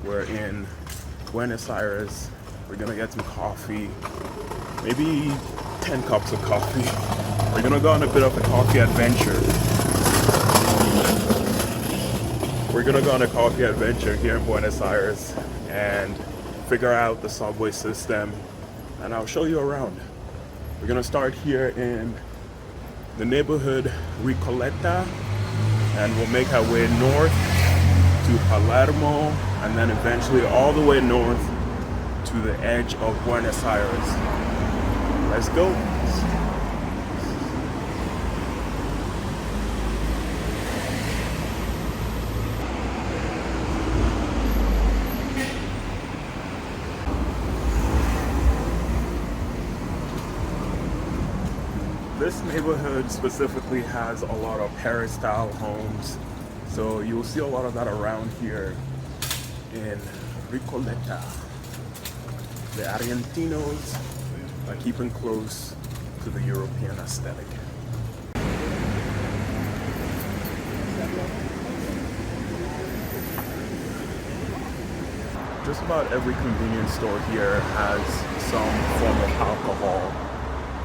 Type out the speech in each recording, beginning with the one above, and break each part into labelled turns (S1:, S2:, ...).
S1: We're in Buenos Aires. We're gonna get some coffee, maybe 10 cups of coffee. We're gonna go on a bit of a coffee adventure. We're gonna go on a coffee adventure here in Buenos Aires and figure out the subway system, and I'll show you around. We're gonna start here in the neighborhood Recoleta, and we'll make our way north to Palermo, and then eventually all the way north to the edge of Buenos Aires. Let's go. This neighborhood specifically has a lot of Paris-style homes, so you'll see a lot of that around here in Recoleta. The Argentinos are keeping close to the European aesthetic. Just about every convenience store here has some form of alcohol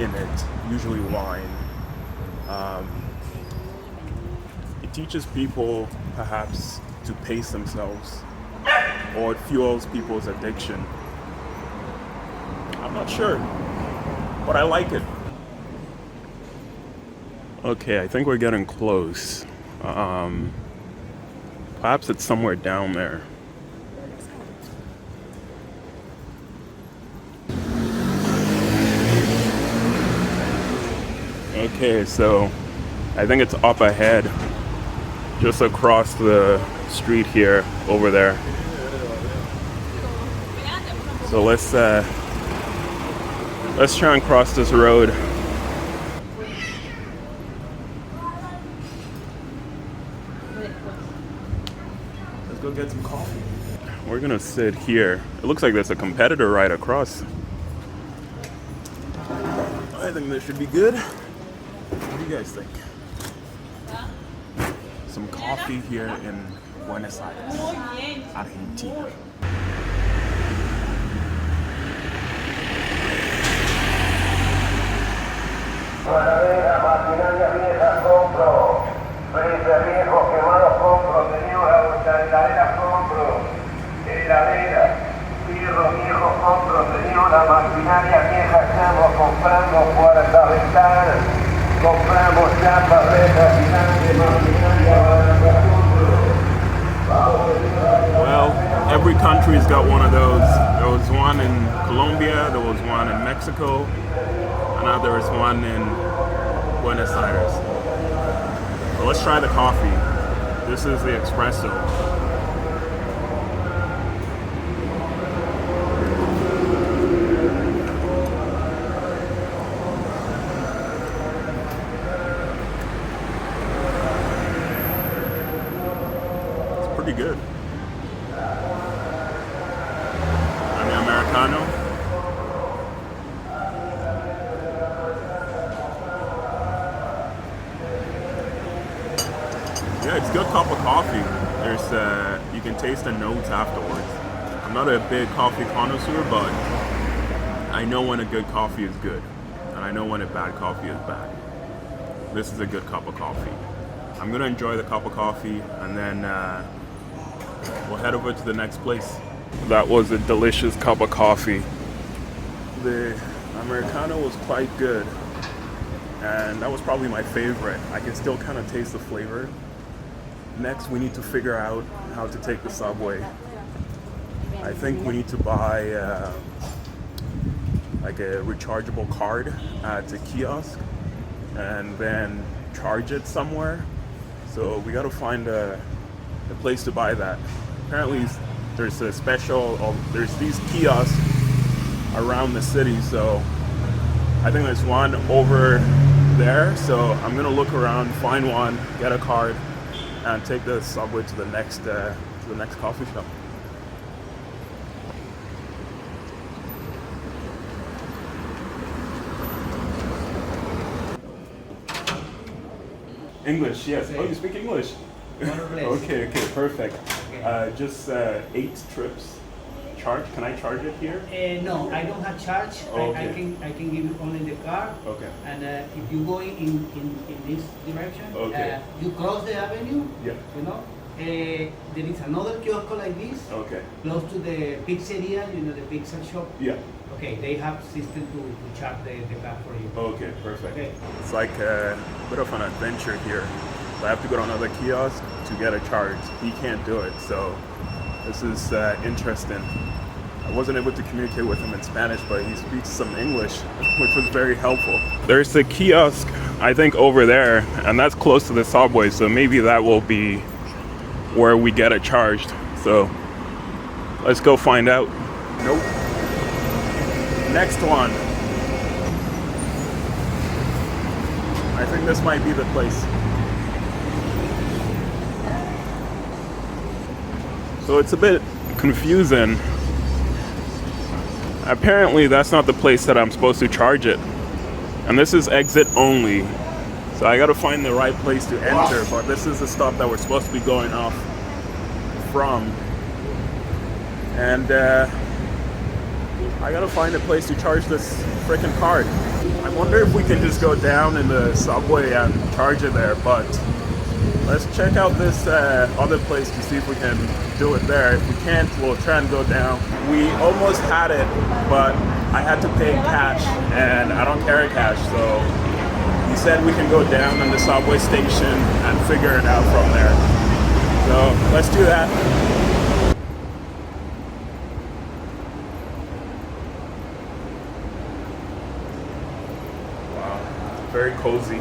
S1: in it, usually wine. It teaches people perhaps to pace themselves, or it fuels people's addiction. I'm not sure, but I like it. Okay, I think we're getting close. Perhaps it's somewhere down there. Okay, so I think it's up ahead, just across the street here, over there. So let's try and cross this road. Let's go get some coffee. We're gonna sit here. It looks like there's a competitor right across. I think this should be good. What do you guys think? Some coffee here in Buenos Aires, Argentina.
S2: Maderas, maquinarias viejas compro, freezer viejos quemados compro, tenía una heladera compro, heladera, fierros viejos compro, tenía una maquinaria vieja, estamos comprando puertas, ventanas, compramos chapas, letras, gigantes, maquinaria barata compro.
S1: Well, every country's got one of those. There was one in Colombia, there was one in Mexico, and now there is one in Buenos Aires. So let's try the coffee. This is the espresso. It's pretty good. And the Americano. Yeah, it's a good cup of coffee. There's you can taste the notes afterwards. I'm not a big coffee connoisseur, but I know when a good coffee is good, and I know when a bad coffee is bad. This is a good cup of coffee. I'm gonna enjoy the cup of coffee, and then we'll head over to the next place. That was a delicious cup of coffee. The Americano was quite good, and that was probably my favorite. I can still kind of taste the flavor. Next, we need to figure out how to take the subway. I think we need to buy like a rechargeable card at a kiosk and then charge it somewhere. So we got to find a place to buy that. Apparently there's a special, there's these kiosks around the city, so I think there's one over there. So I'm gonna look around, find one, get a card, and take the subway to the next coffee shop. English, yes. Oh, you speak English? Okay, perfect.
S3: Okay.
S1: Just 8 trips. Charge? Can I charge it here?
S3: No, I don't have charge.
S1: Okay.
S3: I can give you only the car.
S1: Okay.
S3: And if you go in this direction,
S1: Okay.
S3: you cross the avenue.
S1: Yeah.
S3: You know, there is another kiosk like this.
S1: Okay.
S3: Close to the pizzeria, you know, the pizza shop.
S1: Yeah.
S3: Okay, they have system to charge the car for you.
S1: Okay, perfect.
S3: Okay.
S1: It's like a bit of an adventure here. I have to go to another kiosk to get a charge. He can't do it, so this is interesting. I wasn't able to communicate with him in Spanish, but he speaks some English, which was very helpful. There's a kiosk, I think, over there, and that's close to the subway, so maybe that will be where we get it charged. So let's go find out. Nope. Next one. I think this might be the place. So it's a bit confusing. Apparently that's not the place that I'm supposed to charge it. And this is exit only. So I gotta find the right place to enter, but this is the stop that we're supposed to be going off from. And I gotta find a place to charge this freaking card. I wonder if we can just go down in the subway and charge it there, but let's check out this other place to see if we can do it there. If we can't, we'll try and go down. We almost had it, but I had to pay cash, and I don't carry cash, so he said we can go down in the subway station and figure it out from there. So let's do that. Wow, very cozy.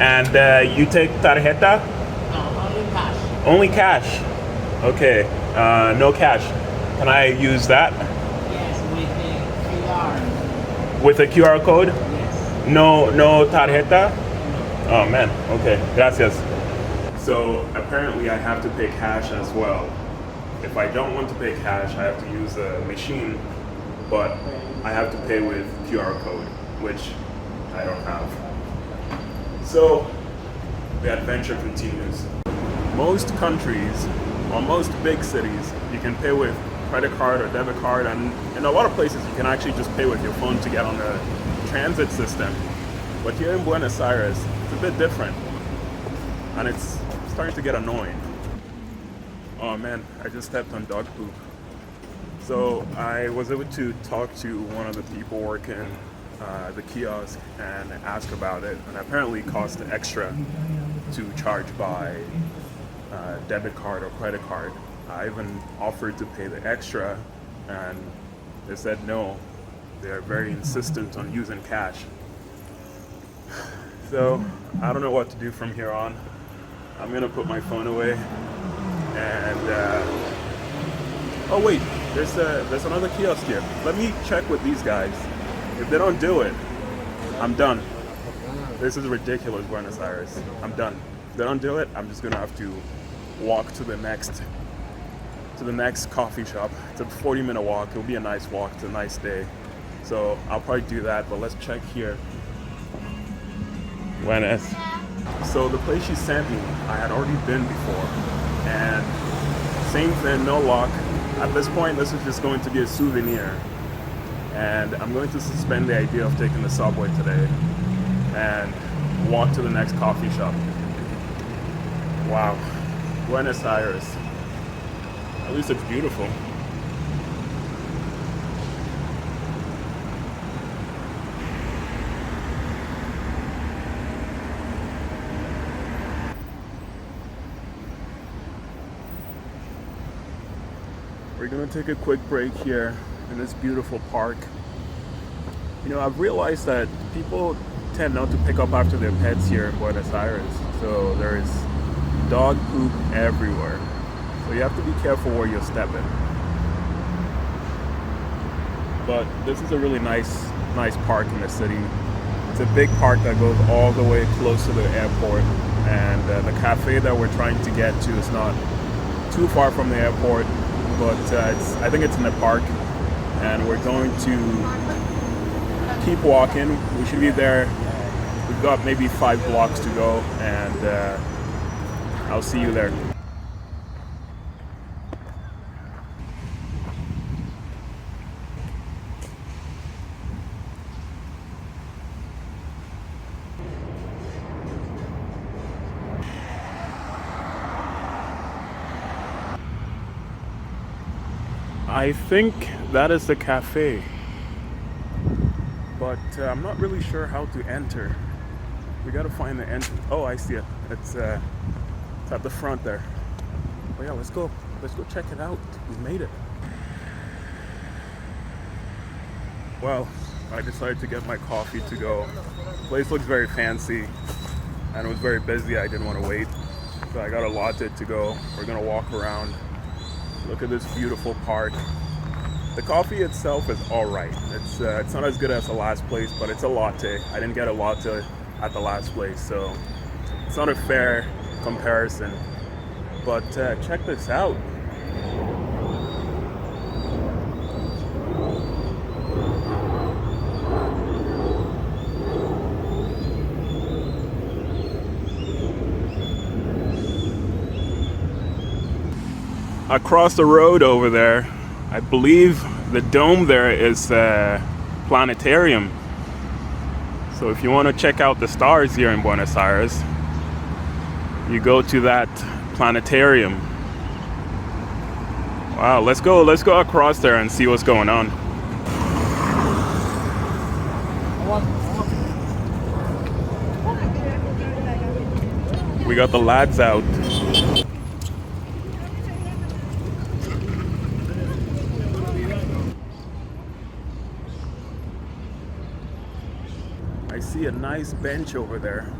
S1: And you take tarjeta?
S3: No, only cash.
S1: Only cash. Okay. No cash. Can I use that
S3: Yes, with the QR.
S1: with a QR code?
S3: Yes.
S1: No tarjeta. Oh man. Okay. Gracias. So apparently I have to pay cash as well. If I don't want to pay cash, I have to use a machine, but I have to pay with QR code, which I don't have. So the adventure continues. Most countries, or most big cities, you can pay with credit card or debit card, and in a lot of places you can actually just pay with your phone to get on the transit system. But here in Buenos Aires, it's a bit different, and it's starting to get annoying. Oh man, I just stepped on dog poop. So I was able to talk to one of the people working the kiosk and ask about it, and apparently it costs extra to charge by debit card or credit card. I even offered to pay the extra, and they said no. They're very insistent on using cash. So I don't know what to do from here on. I'm gonna put my phone away, and oh wait, there's another kiosk here. Let me check with these guys. If they don't do it, I'm done. This is ridiculous, Buenos Aires. I'm done. If they don't do it, I'm just gonna have to walk to the next coffee shop. It's a 40-minute walk. It'll be a nice walk. It's a nice day. So I'll probably do that, but let's check here. Buenos. So the place she sent me, I had already been before, and same thing, no lock. At this point, this is just going to be a souvenir, and I'm going to suspend the idea of taking the subway today and walk to the next coffee shop. Wow, Buenos Aires. At least it's beautiful. We're gonna take a quick break here in this beautiful park. You know, I've realized that people tend not to pick up after their pets here in Buenos Aires. So there is dog poop everywhere. So you have to be careful where you're stepping. But this is a really nice park in the city. It's a big park that goes all the way close to the airport. And the cafe that we're trying to get to is not too far from the airport. But I think it's in the park, and we're going to keep walking. We should be there. We've got maybe 5 blocks to go, and I'll see you there. I think that is the cafe, but I'm not really sure how to enter. We gotta find the entrance. Oh, I see it. It's at the front there. Oh yeah, let's go. Let's go check it out. We made it. Well, I decided to get my coffee to go. The place looks very fancy, and it was very busy. I didn't want to wait, so I got a latte to go. We're gonna walk around. Look at this beautiful park. The coffee itself is all right. It's not as good as the last place, but it's a latte. I didn't get a latte at the last place, so it's not a fair comparison. But check this out. Across the road over there, I believe the dome there is a planetarium. So if you want to check out the stars here in Buenos Aires, you go to that planetarium. Wow, let's go across there and see what's going on. We got the lads out. I see a nice bench over there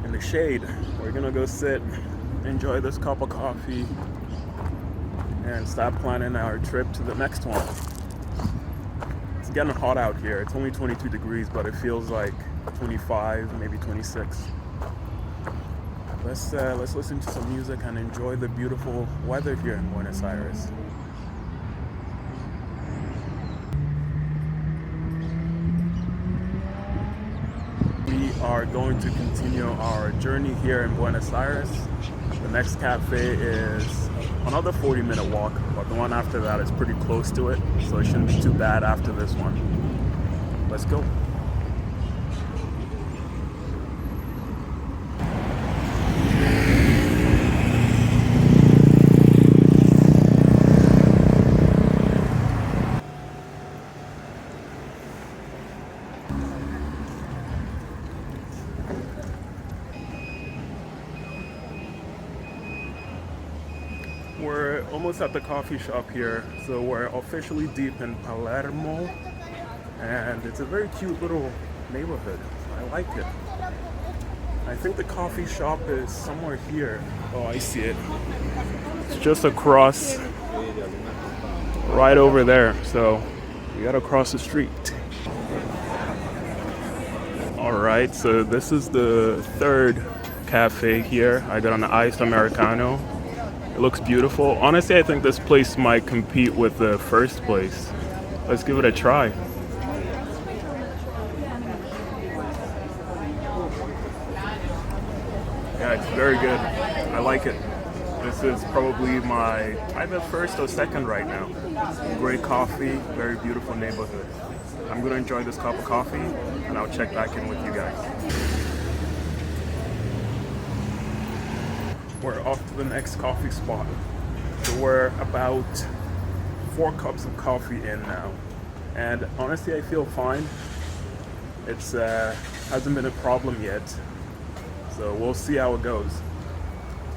S1: in the shade. We're gonna go sit, enjoy this cup of coffee, and start planning our trip to the next one. It's getting hot out here. It's only 22 degrees, but it feels like 25, maybe 26. Let's listen to some music and enjoy the beautiful weather here in Buenos Aires. We are going to continue our journey here in Buenos Aires. The next cafe is another 40-minute walk, but the one after that is pretty close to it, so it shouldn't be too bad after this one. Let's go. We're almost at the coffee shop here, so we're officially deep in Palermo, and it's a very cute little neighborhood. I like it. I think the coffee shop is somewhere here. Oh, I see it. It's just across, right over there, so we gotta cross the street. Alright, so this is the third cafe here. I got an iced Americano. It looks beautiful. Honestly, I think this place might compete with the first place. Let's give it a try. Yeah, it's very good. I like it. This is probably my either first or second right now. Great coffee, very beautiful neighborhood. I'm gonna enjoy this cup of coffee, and I'll check back in with you guys. We're off to the next coffee spot. So we're about 4 cups of coffee in now. And honestly, I feel fine. It's hasn't been a problem yet. So we'll see how it goes.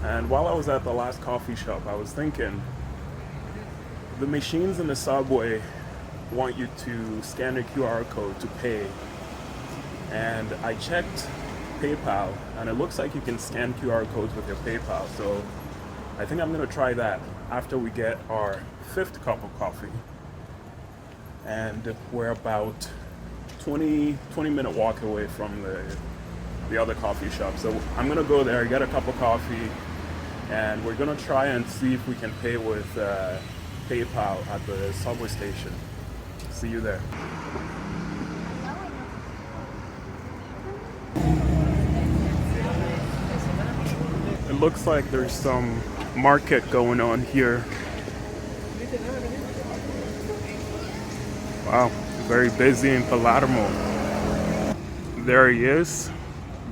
S1: And while I was at the last coffee shop, I was thinking, the machines in the subway want you to scan a QR code to pay. And I checked PayPal, and it looks like you can scan QR codes with your PayPal, so I think I'm gonna try that after we get our 5th cup of coffee. And we're about 20-minute walk away from the other coffee shop, so I'm gonna go there, get a cup of coffee, and we're gonna try and see if we can pay with PayPal at the subway station. See you there. looks like there's some market going on here. Wow, very busy in Palermo. There he is,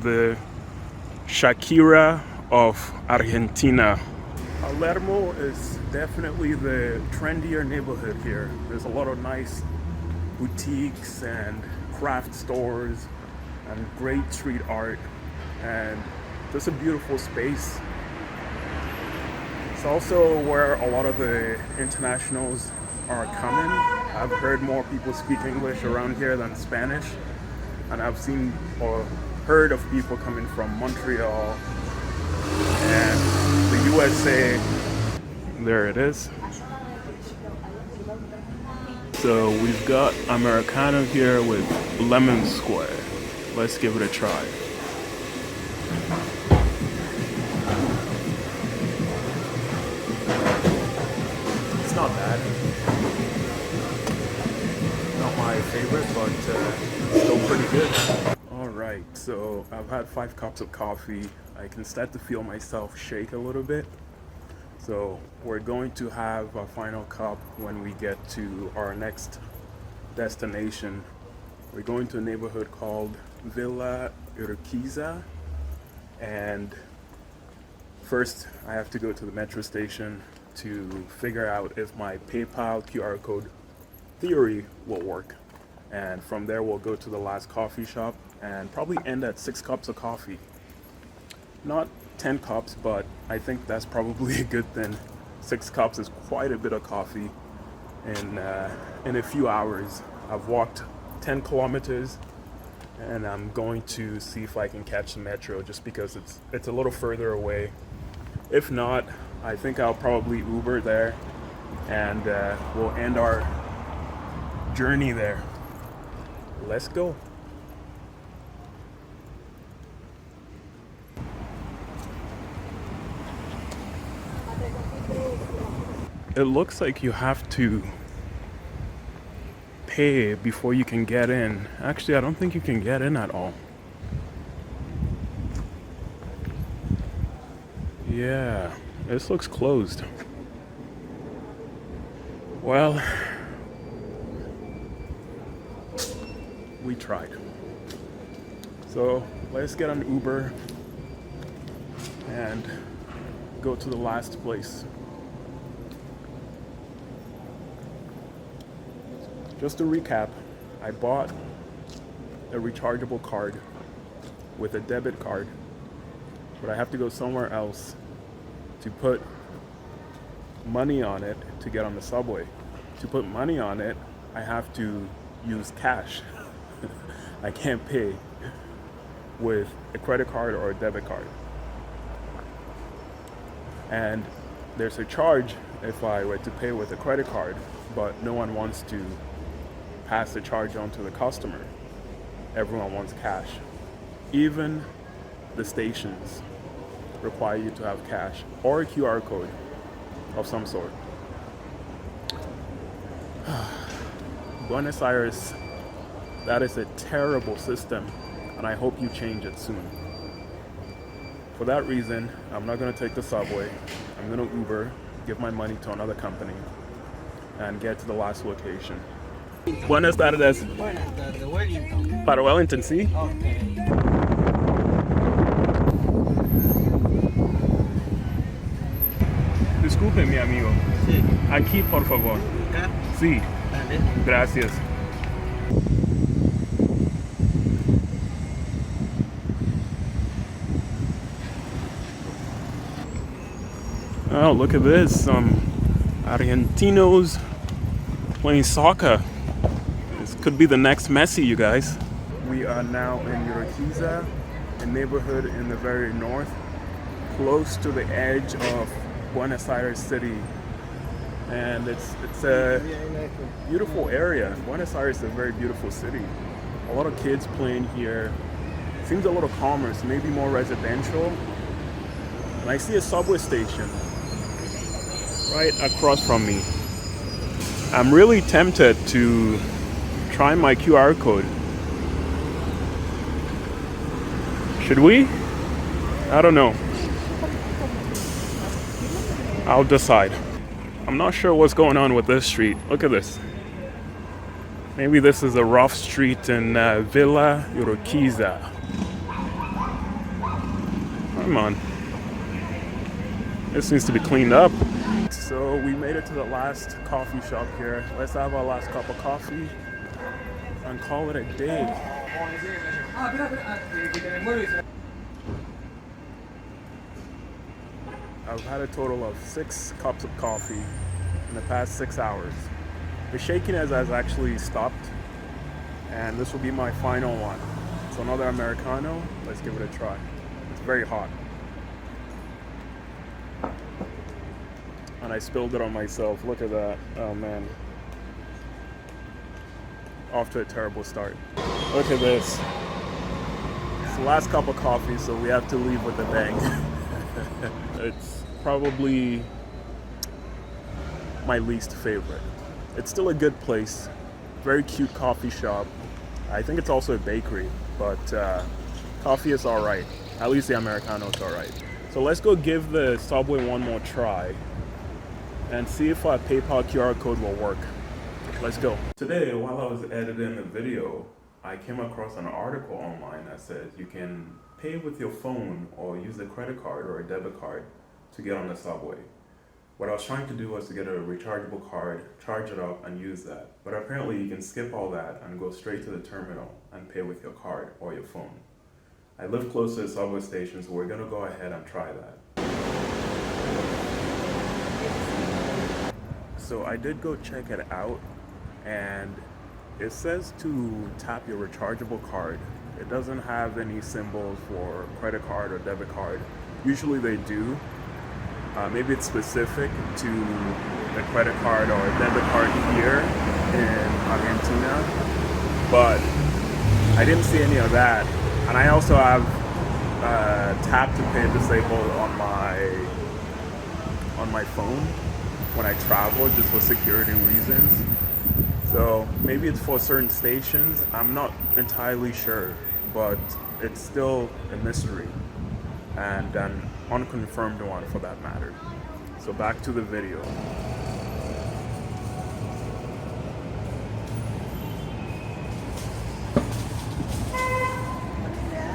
S1: the Shakira of Argentina. Palermo is definitely the trendier neighborhood here. There's a lot of nice boutiques and craft stores and great street art and just a beautiful space. It's also where a lot of the internationals are coming. I've heard more people speak English around here than Spanish, and I've seen or heard of people coming from Montreal and the USA. There it is. So we've got Americano here with lemon square. Let's give it a try. It's not bad. Not my favorite, but still pretty good. All right, so I've had 5 cups of coffee. I can start to feel myself shake a little bit. So we're going to have our final cup when we get to our next destination. We're going to a neighborhood called Villa Urquiza, and first I have to go to the metro station to figure out if my PayPal QR code theory will work. And from there we'll go to the last coffee shop and probably end at 6 cups of coffee. Not 10 cups, but I think that's probably a good thing. 6 cups is quite a bit of coffee in a few hours. I've walked 10 kilometers and I'm going to see if I can catch the metro just because it's a little further away. If not, I think I'll probably Uber there and we'll end our journey there. Let's go. It looks like you have to pay before you can get in. Actually, I don't think you can get in at all. Yeah, this looks closed. Well, we tried. So let's get an Uber and go to the last place. Just to recap, I bought a rechargeable card with a debit card, but I have to go somewhere else to put money on it to get on the subway. To put money on it, I have to use cash. I can't pay with a credit card or a debit card. And there's a charge if I were to pay with a credit card, but no one wants to pass the charge on to the customer. Everyone wants cash. Even the stations require you to have cash or a QR code of some sort. Buenos Aires, that is a terrible system, and I hope you change it soon. For that reason, I'm not going to take the subway. I'm going to Uber, give my money to another company, and get to the last location. Buenas tardes.
S4: Buenas tardes, Wellington.
S1: Para Wellington, sí.
S4: Okay.
S1: Disculpe, mi amigo.
S4: Sí.
S1: Aquí, por favor.
S4: Acá.
S1: Sí,
S4: Dale.
S1: gracias. Oh, look at this. Some Argentinos playing soccer. This could be the next Messi, you guys. We are now in Urquiza, a neighborhood in the very north, close to the edge of Buenos Aires city. And it's a beautiful area. Buenos Aires is a very beautiful city. A lot of kids playing here. Seems a little calmer, so maybe more residential. And I see a subway station right across from me. I'm really tempted to try my QR code. Should we? I don't know. I'll decide. I'm not sure what's going on with this street. Look at this. Maybe this is a rough street in Villa Urquiza. Come on. This needs to be cleaned up. So we made it to the last coffee shop here. Let's have our last cup of coffee and call it a day. I've had a total of 6 cups of coffee in the past 6 hours. The shakiness has actually stopped, and this will be my final one. So another Americano. Let's give it a try. It's very hot. And I spilled it on myself. Look at that. Oh man. Off to a terrible start. Look at this. It's the last cup of coffee, so we have to leave with a bang. It's probably my least favorite. It's still a good place. Very cute coffee shop. I think it's also a bakery, but coffee is alright. At least the Americano is alright. So let's go give the Subway one more try and see if our PayPal QR code will work. Let's go. Today, while I was editing the video, I came across an article online that says you can pay with your phone or use a credit card or a debit card to get on the subway. What I was trying to do was to get a rechargeable card, charge it up, and use that. But apparently you can skip all that and go straight to the terminal and pay with your card or your phone. I live close to the subway station, so we're gonna go ahead and try that. So I did go check it out, and it says to tap your rechargeable card. It doesn't have any symbols for credit card or debit card. Usually they do. Maybe it's specific to the credit card or debit card here in Argentina, but I didn't see any of that. And I also have tap to pay disabled on my phone when I travel, just for security reasons. So maybe it's for certain stations. I'm not entirely sure, but it's still a mystery, and an unconfirmed one for that matter. So back to the video.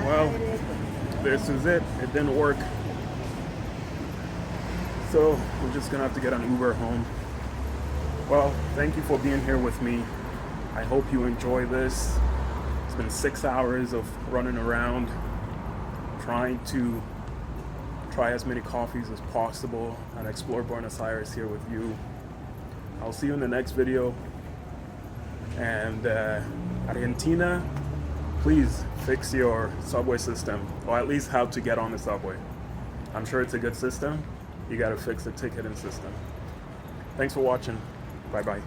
S1: Well, this is it. It didn't work. So we're just gonna have to get an Uber home. Well, thank you for being here with me. I hope you enjoy this. It's been 6 hours of running around, trying to try as many coffees as possible and explore Buenos Aires here with you. I'll see you in the next video. And Argentina, please fix your subway system, or at least how to get on the subway. I'm sure it's a good system. You gotta fix the ticketing system. Thanks for watching. Bye-bye.